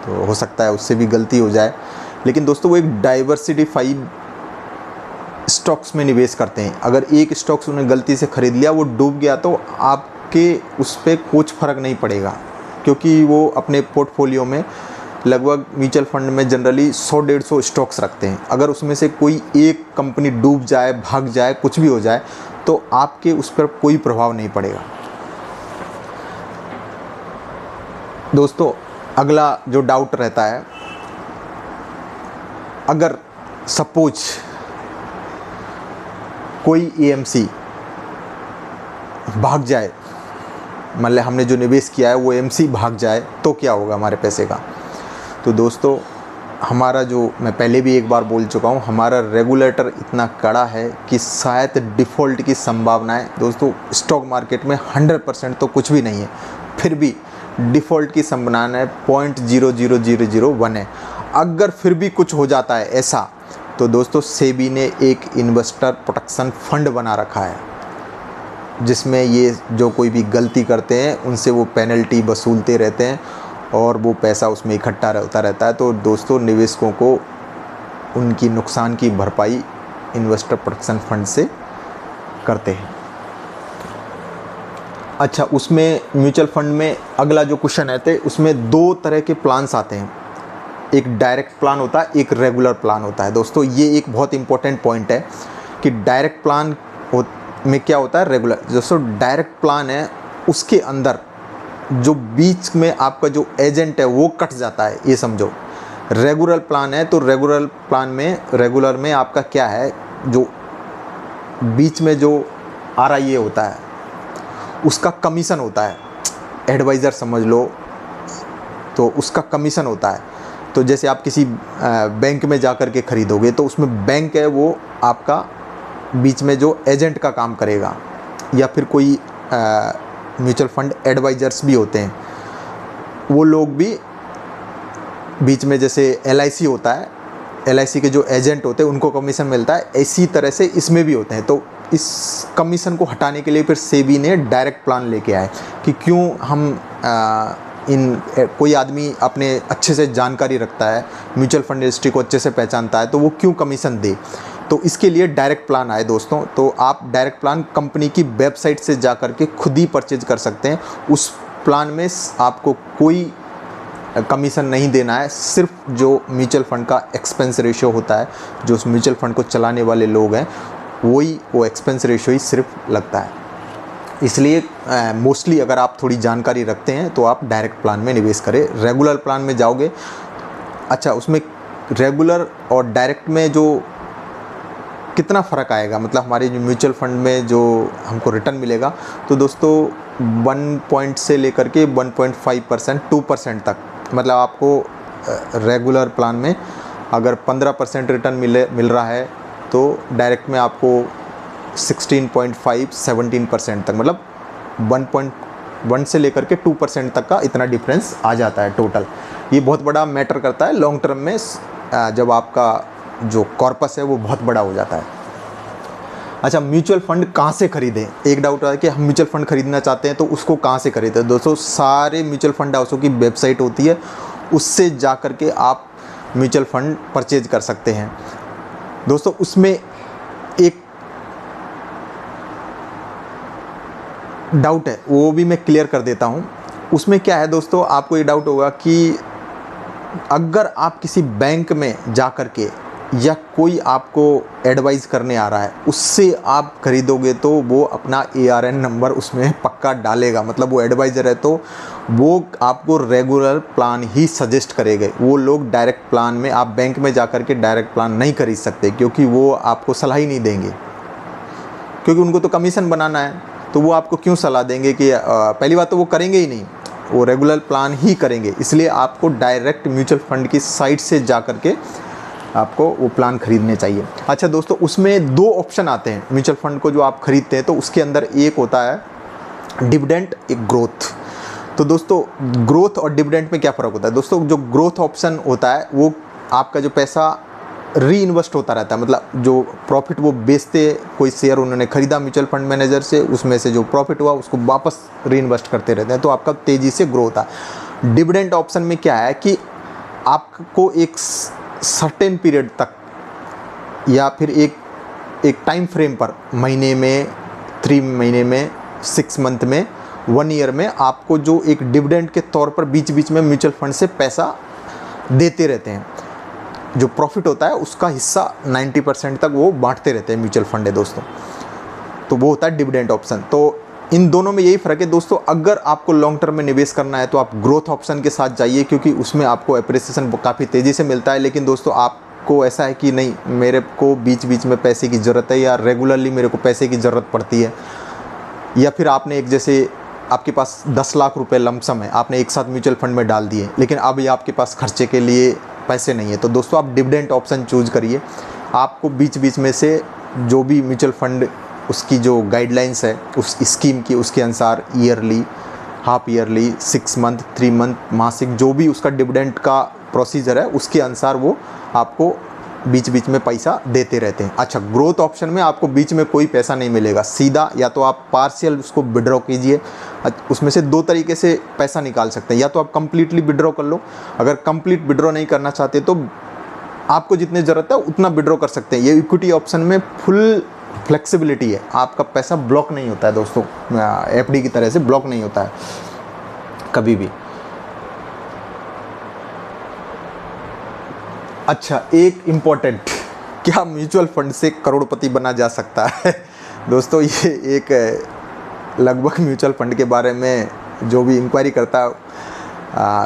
तो हो सकता है उससे भी गलती हो जाए, लेकिन दोस्तों वो एक डाइवर्सिफाइड स्टॉक्स में निवेश करते हैं। अगर एक स्टॉक्स उन्हें गलती से ख़रीद लिया, वो डूब गया, तो आपके उस पर कुछ फ़र्क नहीं पड़ेगा, क्योंकि वो अपने पोर्टफोलियो में लगभग म्यूचुअल फंड में जनरली 100-150 स्टॉक्स रखते हैं। अगर उसमें से कोई एक कंपनी डूब जाए, भाग जाए, कुछ भी हो जाए, तो आपके उस पर कोई प्रभाव नहीं पड़ेगा। दोस्तों अगला जो डाउट रहता है, अगर सपोज कोई AMC भाग जाए, मतलब हमने जो निवेश किया है वो AMC भाग जाए, तो क्या होगा हमारे पैसे का? तो दोस्तों हमारा जो, मैं पहले भी एक बार बोल चुका हूँ, हमारा रेगुलेटर इतना कड़ा है कि शायद डिफ़ॉल्ट की संभावनाएं दोस्तों स्टॉक मार्केट में 100% तो कुछ भी नहीं है, फिर भी डिफ़ॉल्ट की संभावनाएं 0.00001 है। अगर फिर भी कुछ हो जाता है ऐसा, तो दोस्तों सेबी ने एक इन्वेस्टर प्रोटेक्शन फंड बना रखा है, जिसमें ये जो कोई भी गलती करते हैं उनसे वो पेनल्टी वसूलते रहते हैं और वो पैसा उसमें इकट्ठा होता रहता है। तो दोस्तों निवेशकों को उनकी नुकसान की भरपाई इन्वेस्टर प्रोटेक्शन फंड से करते हैं। अच्छा, उसमें म्यूचुअल फंड में अगला जो क्वेश्चन है थे, उसमें 2 तरह के प्लान्स आते हैं, एक डायरेक्ट प्लान होता है, एक रेगुलर प्लान होता है। दोस्तों ये एक बहुत इंपॉर्टेंट पॉइंट है कि डायरेक्ट प्लान में क्या होता है, रेगुलर। दोस्तों डायरेक्ट प्लान है, उसके अंदर जो बीच में आपका जो एजेंट है वो कट जाता है, ये समझो। रेगुलर प्लान है तो रेगुलर प्लान में, रेगुलर में आपका क्या है, जो बीच में जो RIA होता है उसका कमीशन होता है, एडवाइज़र समझ लो, तो उसका कमीशन होता है। तो जैसे आप किसी बैंक में जा कर के ख़रीदोगे, तो उसमें बैंक है वो आपका बीच में जो एजेंट का काम करेगा, या फिर कोई म्यूचुअल फंड एडवाइज़र्स भी होते हैं, वो लोग भी बीच में, जैसे LIC होता है, LIC के जो एजेंट होते हैं उनको कमीशन मिलता है, इसी तरह से इसमें भी होते हैं। तो इस कमीशन को हटाने के लिए फिर सेबी ने डायरेक्ट प्लान लेके आए कि क्यों हम कोई आदमी अपने अच्छे से जानकारी रखता है, म्यूचुअल फंड इंडस्ट्री को अच्छे से पहचानता है, तो वो क्यों कमीशन दे। तो इसके लिए डायरेक्ट प्लान आए दोस्तों। तो आप डायरेक्ट प्लान कंपनी की वेबसाइट से जा कर के खुद ही परचेज कर सकते हैं। उस प्लान में आपको कोई कमीशन नहीं देना है, सिर्फ जो म्यूचुअल फंड का एक्सपेंस रेशियो होता है, जो उस म्यूचुअल फंड को चलाने वाले लोग हैं, वही वो एक्सपेंस रेशियो ही सिर्फ लगता है। इसलिए मोस्टली अगर आप थोड़ी जानकारी रखते हैं तो आप डायरेक्ट प्लान में निवेश करें। रेगुलर प्लान में जाओगे, अच्छा उसमें रेगुलर और डायरेक्ट में जो कितना फ़र्क आएगा, मतलब हमारे जो म्यूचुअल फंड में जो हमको रिटर्न मिलेगा, तो दोस्तों 1 पॉइंट से लेकर के 1.5%, 2% तक, मतलब आपको रेगुलर प्लान में अगर 15% रिटर्न मिल रहा है, तो डायरेक्ट में आपको 16.5, 17% तक, मतलब 1.1 से लेकर के 2% तक का इतना डिफरेंस आ जाता है टोटल। ये बहुत बड़ा मैटर करता है लॉन्ग टर्म में, जब आपका जो कॉर्पस है वो बहुत बड़ा हो जाता है। अच्छा, म्यूचुअल फंड कहाँ से खरीदें? एक डाउट है कि हम म्यूचुअल फंड खरीदना चाहते हैं तो उसको कहाँ से खरीदें? दोस्तों सारे म्यूचुअल फंड हाउसों की वेबसाइट होती है, उससे जा कर के आप म्यूचुअल फंड परचेज कर सकते हैं। दोस्तों उसमें एक डाउट है, वो भी मैं क्लियर कर देता हूँ। उसमें क्या है दोस्तों, आपको ये डाउट होगा कि अगर आप किसी बैंक में जा कर के या कोई आपको एडवाइस करने आ रहा है, उससे आप खरीदोगे तो वो अपना ARN नंबर उसमें पक्का डालेगा, मतलब वो एडवाइज़र है तो वो आपको रेगुलर प्लान ही सजेस्ट करेंगे। वो लोग डायरेक्ट प्लान में, आप बैंक में जा कर के डायरेक्ट प्लान नहीं खरीद सकते, क्योंकि वो आपको सलाह ही नहीं देंगे, क्योंकि उनको तो कमीशन बनाना है। तो वो आपको क्यों सलाह देंगे कि पहली बात तो वो करेंगे ही नहीं, वो रेगुलर प्लान ही करेंगे। इसलिए आपको डायरेक्ट म्यूचुअल फंड की साइट से जा कर के आपको वो प्लान खरीदने चाहिए। अच्छा दोस्तों, उसमें 2 ऑप्शन आते हैं म्यूचुअल फंड को जो आप खरीदते हैं, तो उसके अंदर एक होता है डिविडेंड, एक ग्रोथ। तो दोस्तों ग्रोथ और डिविडेंड में क्या फ़र्क होता है दोस्तों? जो ग्रोथ ऑप्शन होता है वो आपका जो पैसा री इन्वेस्ट होता रहता है, मतलब जो प्रॉफिट वो बेचते, कोई शेयर उन्होंने ख़रीदा म्यूचुअल फंड मैनेजर से, उसमें से जो प्रॉफिट हुआ उसको वापस री इन्वेस्ट करते रहते हैं, तो आपका तेज़ी से ग्रो होता है। डिविडेंड ऑप्शन में क्या है कि आपको एक सर्टेन पीरियड तक या फिर एक टाइम फ्रेम पर, महीने में, 3 महीने में, 6 मंथ में, 1 ईयर में आपको जो एक डिविडेंड के तौर पर बीच बीच में म्यूचुअल फंड से पैसा देते रहते हैं। जो प्रॉफिट होता है उसका हिस्सा 90% तक वो बांटते रहते हैं म्यूचुअल फंड है दोस्तों, तो वो होता है डिविडेंड ऑप्शन। तो इन दोनों में यही फ़र्क है दोस्तों। अगर आपको लॉन्ग टर्म में निवेश करना है तो आप ग्रोथ ऑप्शन के साथ जाइए, क्योंकि उसमें आपको एप्रिसिएशन काफ़ी तेज़ी से मिलता है। लेकिन दोस्तों आपको ऐसा है कि नहीं, मेरे को बीच बीच में पैसे की ज़रूरत है या रेगुलरली मेरे को पैसे की ज़रूरत पड़ती है, या फिर आपने एक, जैसे आपके पास 10 लाख रुपए लमसम है, आपने एक साथ म्यूचुअल फंड में डाल दिए, लेकिन अब ये आपके पास खर्चे के लिए पैसे नहीं है, तो दोस्तों आप डिविडेंड ऑप्शन चूज़ करिए। आपको बीच बीच में से जो भी म्यूचुअल फंड उसकी जो गाइडलाइंस है उस स्कीम की, उसके अनुसार yearly, half yearly, 6 month, 3 month, मासिक, जो भी उसका डिविडेंड का प्रोसीजर है उसके अनुसार वो आपको बीच बीच में पैसा देते रहते हैं। अच्छा, ग्रोथ ऑप्शन में आपको बीच में कोई पैसा नहीं मिलेगा, सीधा या तो आप पार्शियल उसको विड्रॉ कीजिए। उसमें से 2 तरीके से पैसा निकाल सकते हैं, या तो आप कंप्लीटली विड्रॉ कर लो, अगर कंप्लीट विड्रॉ नहीं करना चाहते तो आपको जितनी ज़रूरत है उतना विड्रॉ कर सकते हैं। ये इक्विटी ऑप्शन में फुल फ्लेक्सिबिलिटी है, आपका पैसा ब्लॉक नहीं होता है दोस्तों, एफडी की तरह से ब्लॉक नहीं होता है कभी भी। अच्छा, एक इम्पॉर्टेंट, क्या म्यूचुअल फंड से करोड़पति बना जा सकता है? दोस्तों ये एक लगभग म्यूचुअल फंड के बारे में जो भी इंक्वायरी करता है,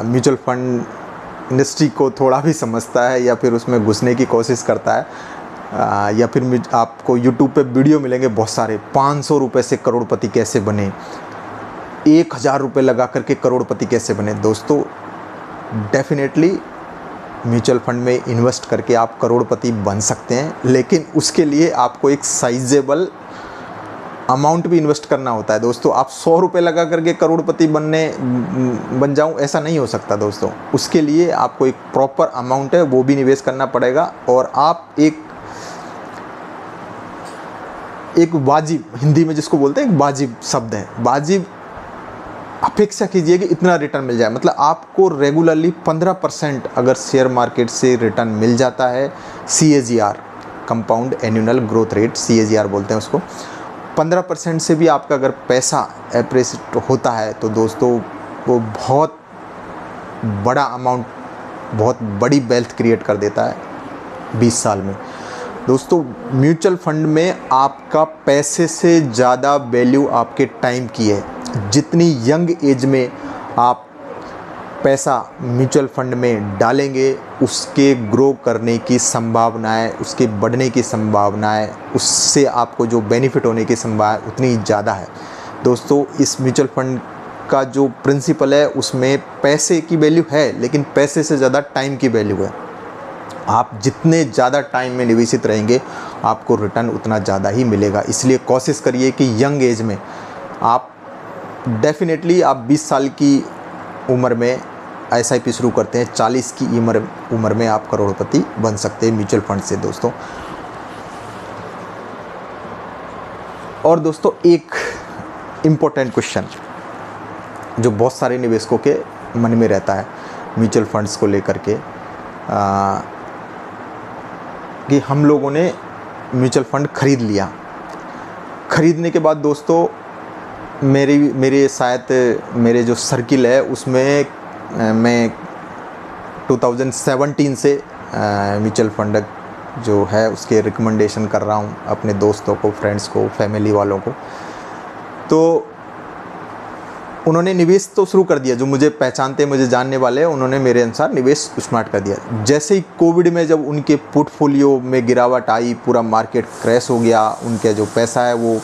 म्यूचुअल फंड इंडस्ट्री को थोड़ा भी समझता है या फिर उसमें घुसने की कोशिश करता है, या फिर आपको यूट्यूब पे वीडियो मिलेंगे बहुत सारे, 500 रुपये से करोड़पति कैसे बने, 1000 रुपये लगा करके करोड़पति कैसे बने। दोस्तों डेफिनेटली म्यूचुअल फंड में इन्वेस्ट करके आप करोड़पति बन सकते हैं, लेकिन उसके लिए आपको एक साइजेबल अमाउंट भी इन्वेस्ट करना होता है दोस्तों। आप 100 रुपये लगा करके करोड़पति बन जाऊं, ऐसा नहीं हो सकता दोस्तों। उसके लिए आपको एक प्रॉपर अमाउंट है वो भी निवेश करना पड़ेगा, और आप एक वाजिब, हिंदी में जिसको बोलते हैं एक वाजिब शब्द है, वाजिब अपेक्षा कीजिए कि इतना रिटर्न मिल जाए। मतलब आपको रेगुलरली 15% अगर शेयर मार्केट से रिटर्न मिल जाता है, CAGR, compound annual growth rate, CAGR बोलते हैं उसको, 15% से भी आपका अगर पैसा एप्रिसिएट होता है तो दोस्तों वो बहुत बड़ा अमाउंट, बहुत बड़ी वेल्थ क्रिएट कर देता है 20 साल में। दोस्तों म्यूचुअल फंड में आपका पैसे से ज़्यादा वैल्यू आपके टाइम की है। जितनी यंग एज में आप पैसा म्यूचुअल फंड में डालेंगे, उसके ग्रो करने की संभावनाएं, उसके बढ़ने की संभावनाएं, उससे आपको जो बेनिफिट होने की संभावना उतनी ज़्यादा है। दोस्तों इस म्यूचुअल फंड का जो प्रिंसिपल है उसमें पैसे की वैल्यू है, लेकिन पैसे से ज़्यादा टाइम की वैल्यू है। आप जितने ज़्यादा टाइम में निवेशित रहेंगे आपको रिटर्न उतना ज़्यादा ही मिलेगा। इसलिए कोशिश करिए कि यंग एज में आप डेफिनेटली, आप 20 साल की उम्र में SIP शुरू करते हैं, 40 की उम्र में आप करोड़पति बन सकते हैं म्यूचुअल फंड से दोस्तों। और दोस्तों एक इम्पोर्टेंट क्वेश्चन जो बहुत सारे निवेशकों के मन में रहता है म्यूचुअल फंड्स को लेकर के, कि हम लोगों ने म्यूचुअल फंड ख़रीद लिया, ख़रीदने के बाद दोस्तों मेरे मेरे जो सर्किल है उसमें मैं 2017 से म्यूचुअल फंड जो है उसके रिकमेंडेशन कर रहा हूँ अपने दोस्तों को, फ्रेंड्स को, फैमिली वालों को। तो उन्होंने निवेश तो शुरू कर दिया, जो मुझे पहचानते, मुझे जानने वाले हैं, उन्होंने मेरे अनुसार निवेश स्टार्ट कर दिया। जैसे ही कोविड में जब उनके पोर्टफोलियो में गिरावट आई, पूरा मार्केट क्रैश हो गया, उनका जो पैसा है वो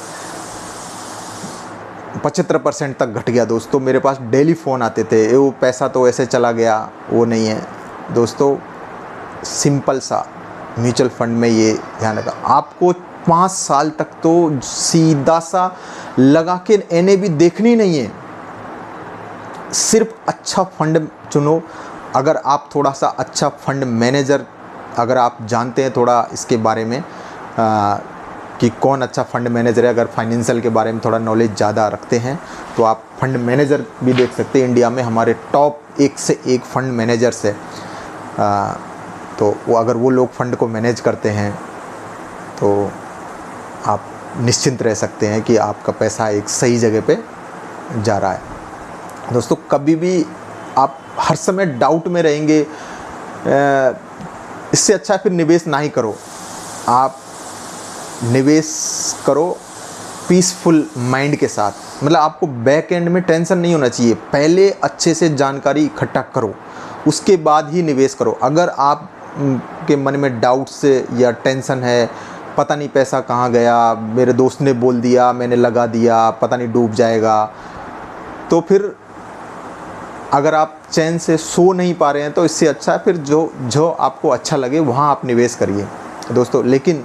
75% तक घट गया दोस्तों। मेरे पास डेली फ़ोन आते थे, वो पैसा तो ऐसे चला गया, वो नहीं है। दोस्तों सिंपल सा म्यूचुअल फंड में ये ध्यान रखा, आपको 5 साल तक तो सीधा सा लगा के NAV देखनी नहीं है, सिर्फ अच्छा फंड चुनो। अगर आप थोड़ा सा अच्छा फंड मैनेजर, अगर आप जानते हैं थोड़ा इसके बारे में कि कौन अच्छा फंड मैनेजर है, अगर फाइनेंशियल के बारे में थोड़ा नॉलेज ज़्यादा रखते हैं तो आप फंड मैनेजर भी देख सकते हैं। इंडिया में हमारे टॉप 1 से 1 फंड मैनेजर्स है, तो वो अगर वो लोग फंड को मैनेज करते हैं तो आप निश्चिंत रह सकते हैं कि आपका पैसा एक सही जगह पे जा रहा है। दोस्तों, कभी भी आप हर समय डाउट में रहेंगे, इससे अच्छा फिर निवेश ना ही करो। आप निवेश करो पीसफुल माइंड के साथ, मतलब आपको बैक एंड में टेंशन नहीं होना चाहिए। पहले अच्छे से जानकारी इकट्ठा करो, उसके बाद ही निवेश करो। अगर आप के मन में डाउट से या टेंशन है, पता नहीं पैसा कहाँ गया, मेरे दोस्त ने बोल दिया, मैंने लगा दिया, पता नहीं डूब जाएगा, तो फिर अगर आप चैन से सो नहीं पा रहे हैं तो इससे अच्छा है फिर जो आपको अच्छा लगे वहाँ आप निवेश करिए दोस्तों। लेकिन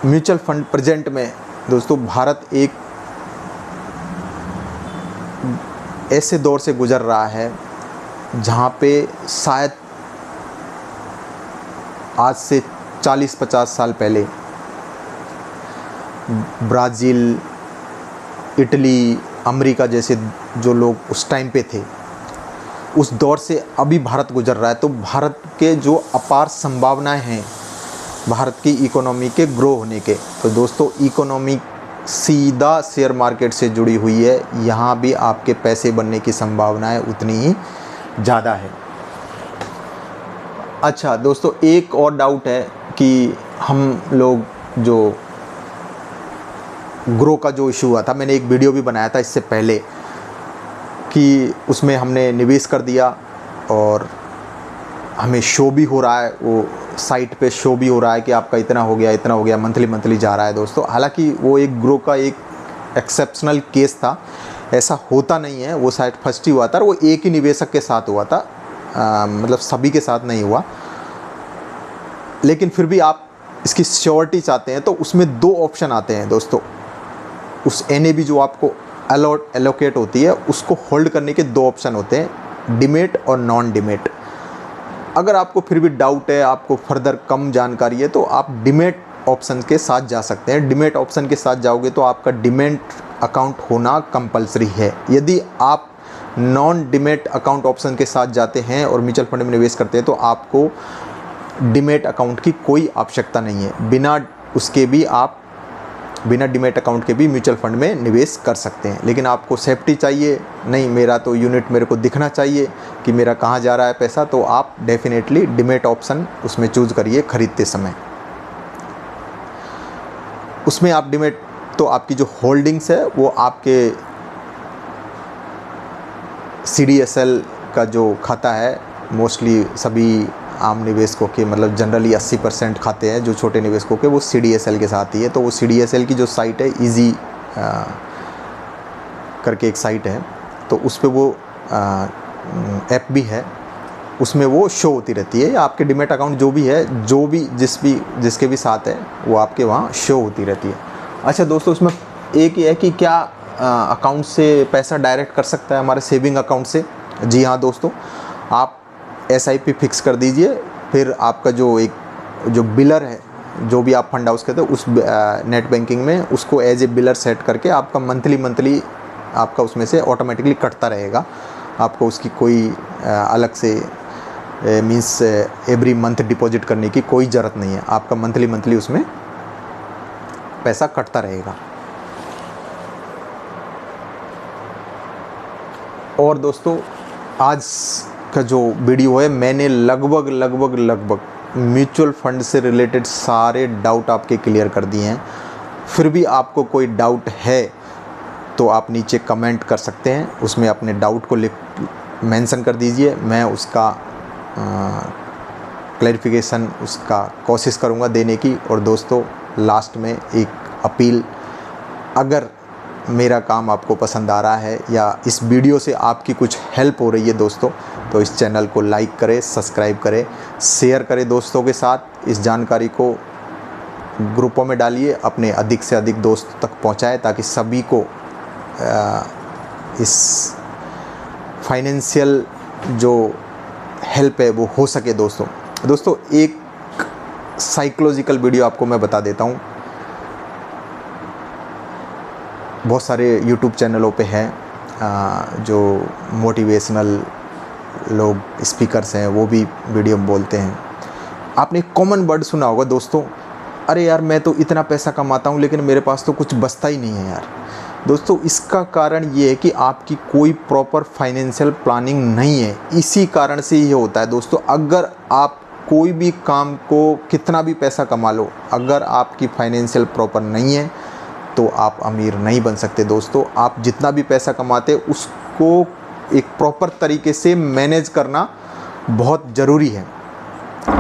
म्यूचुअल फंड प्रेजेंट में दोस्तों भारत एक ऐसे दौर से गुजर रहा है जहाँ पे शायद आज से 40-50 साल पहले ब्राज़ील, इटली, अमेरिका जैसे जो लोग उस टाइम पे थे, उस दौर से अभी भारत गुजर रहा है। तो भारत के जो अपार संभावनाएं हैं भारत की इकोनॉमी के ग्रो होने के, तो दोस्तों इकोनॉमी सीधा शेयर मार्केट से जुड़ी हुई है। यहाँ भी आपके पैसे बनने की संभावनाएं उतनी ही ज़्यादा है। अच्छा दोस्तों, एक और डाउट है कि हम लोग जो ग्रो का जो इशू हुआ था, मैंने एक वीडियो भी बनाया था इससे पहले कि उसमें हमने निवेश कर दिया और हमें शो भी हो रहा है, वो साइट पे शो भी हो रहा है कि आपका इतना हो गया, मंथली जा रहा है दोस्तों। हालांकि वो एक ग्रो का एक एक्सेप्शनल केस था, ऐसा होता नहीं है। वो शायद फर्स्ट ही हुआ था और वो एक ही निवेशक के साथ हुआ था, मतलब सभी के साथ नहीं हुआ। लेकिन फिर भी आप इसकी श्योरिटी चाहते हैं तो उसमें 2 ऑप्शन आते हैं दोस्तों। उस NAV जो आपको एलोकेट होती है उसको होल्ड करने के 2 ऑप्शन होते हैं, डिमेट और नॉन डिमेट। अगर आपको फिर भी डाउट है, आपको फर्दर कम जानकारी है, तो आप डिमेट ऑप्शन के साथ जा सकते हैं। डिमेट ऑप्शन के साथ जाओगे तो आपका डिमेट अकाउंट होना कंपलसरी है। यदि आप नॉन डिमेट अकाउंट ऑप्शन के साथ जाते हैं और म्यूचुअल फंड में निवेश करते हैं तो आपको डिमेट अकाउंट की कोई आवश्यकता नहीं है। बिना डिमेट अकाउंट के भी म्यूचुअल फंड में निवेश कर सकते हैं। लेकिन आपको सेफ्टी चाहिए, नहीं मेरा तो यूनिट मेरे को दिखना चाहिए कि मेरा कहाँ जा रहा है पैसा, तो आप डेफिनेटली डिमेट ऑप्शन उसमें चूज़ करिए खरीदते समय। उसमें आप डिमेट, तो आपकी जो होल्डिंग्स है वो आपके CDSL का जो खाता है, मोस्टली सभी आम निवेशकों के, मतलब जनरली 80% खाते हैं जो छोटे निवेशकों के, वो CDSL के साथ ही है। तो वो CDSL की जो साइट है, ईजी करके एक साइट है, तो उस पर वो ऐप भी है, उसमें वो शो होती रहती है। आपके डिमेट अकाउंट जो भी है, जिसके भी साथ है, वो आपके वहाँ शो होती रहती है। अच्छा दोस्तों, उसमें एक ये है कि क्या अकाउंट से पैसा डायरेक्ट कर सकता है हमारे सेविंग अकाउंट से? जी हाँ दोस्तों, आप SIP फिक्स कर दीजिए, फिर आपका जो बिलर है, जो भी आप फंड हाउस कहते हो, उस नेट बैंकिंग में उसको एज ए बिलर सेट करके आपका मंथली आपका उसमें से ऑटोमेटिकली कटता रहेगा। आपको उसकी कोई अलग से मीन्स एवरी मंथ डिपॉजिट करने की कोई ज़रूरत नहीं है। आपका मंथली उसमें पैसा कटता रहेगा। और दोस्तों, आज का जो वीडियो है, मैंने लगभग म्यूचुअल फंड से रिलेटेड सारे डाउट आपके क्लियर कर दिए हैं। फिर भी आपको कोई डाउट है तो आप नीचे कमेंट कर सकते हैं, उसमें अपने डाउट को मेंशन कर दीजिए। मैं उसका क्लैरिफिकेशन उसका कोशिश करूँगा देने की। और दोस्तों, लास्ट में एक अपील, अगर मेरा काम आपको पसंद आ रहा है या इस वीडियो से आपकी कुछ हेल्प हो रही है दोस्तों, तो इस चैनल को लाइक करें, सब्सक्राइब करें, शेयर करें दोस्तों के साथ। इस जानकारी को ग्रुपों में डालिए, अपने अधिक से अधिक दोस्तों तक पहुंचाएं ताकि सभी को इस फाइनेंशियल जो हेल्प है वो हो सके। दोस्तों एक साइकोलॉजिकल वीडियो आपको मैं बता देता हूँ। बहुत सारे यूट्यूब चैनलों पे हैं जो मोटिवेशनल लोग स्पीकर्स हैं, वो भी वीडियो में बोलते हैं। आपने एक कॉमन वर्ड सुना होगा दोस्तों, अरे यार मैं तो इतना पैसा कमाता हूँ लेकिन मेरे पास तो कुछ बचता ही नहीं है यार। दोस्तों इसका कारण ये है कि आपकी कोई प्रॉपर फाइनेंशियल प्लानिंग नहीं है। इसी कारण से ये होता है दोस्तों। अगर आप कोई भी काम को कितना भी पैसा कमा लो, अगर आपकी फाइनेंशियल प्रॉपर नहीं है तो आप अमीर नहीं बन सकते। दोस्तों आप जितना भी पैसा कमाते उसको एक प्रॉपर तरीके से मैनेज करना बहुत ज़रूरी है,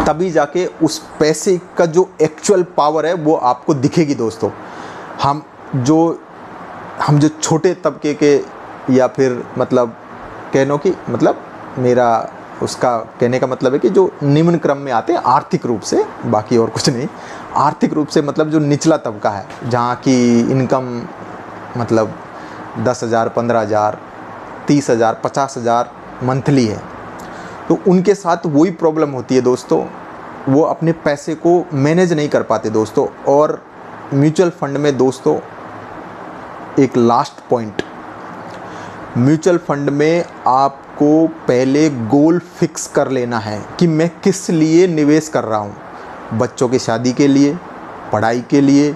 तभी जाके उस पैसे का जो एक्चुअल पावर है वो आपको दिखेगी। दोस्तों हम जो छोटे तबके के या फिर मतलब कहनो कि मतलब मेरा उसका कहने का मतलब है कि जो निम्न क्रम में आते हैं आर्थिक रूप से, बाकी और कुछ नहीं, आर्थिक रूप से मतलब जो निचला तबका है, जहाँ की इनकम मतलब 10,000, 15,000, 30,000, 50,000 मंथली है, तो उनके साथ वही प्रॉब्लम होती है दोस्तों। वो अपने पैसे को मैनेज नहीं कर पाते दोस्तों। और म्यूचुअल फंड में दोस्तों एक लास्ट पॉइंट, म्यूचुअल फंड में आपको पहले गोल फिक्स कर लेना है कि मैं किस लिए निवेश कर रहा हूँ। बच्चों की शादी के लिए, पढ़ाई के लिए,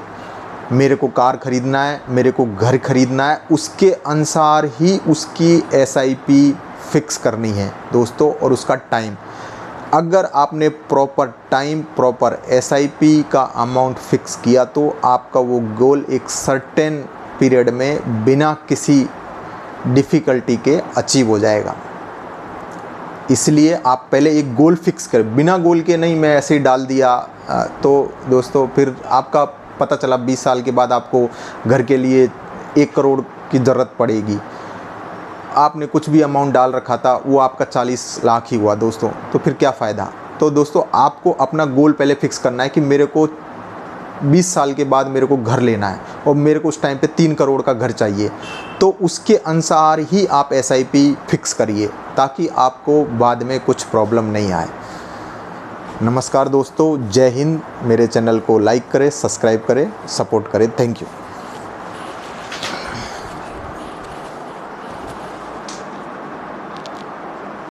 मेरे को कार खरीदना है, मेरे को घर खरीदना है, उसके अनुसार ही उसकी SIP फिक्स करनी है दोस्तों। और उसका टाइम, अगर आपने प्रॉपर टाइम प्रॉपर SIP का अमाउंट फिक्स किया तो आपका वो गोल एक सर्टेन पीरियड में बिना किसी डिफ़िकल्टी के अचीव हो जाएगा। इसलिए आप पहले एक गोल फिक्स करें, बिना गोल के नहीं मैं ऐसे ही डाल दिया तो दोस्तों फिर आपका पता चला 20 साल के बाद आपको घर के लिए 1 करोड़ की ज़रूरत पड़ेगी। आपने कुछ भी अमाउंट डाल रखा था वो आपका 40 लाख ही हुआ दोस्तों, तो फिर क्या फ़ायदा। तो दोस्तों आपको अपना गोल पहले फिक्स करना है कि मेरे को 20 साल के बाद मेरे को घर लेना है और मेरे को उस टाइम पे 3 करोड़ का घर चाहिए, तो उसके अनुसार ही आप SIP फिक्स करिए ताकि आपको बाद में कुछ प्रॉब्लम नहीं आए। नमस्कार दोस्तों, जय हिंद। मेरे चैनल को लाइक करें, सब्सक्राइब करें, सपोर्ट करें। Thank you.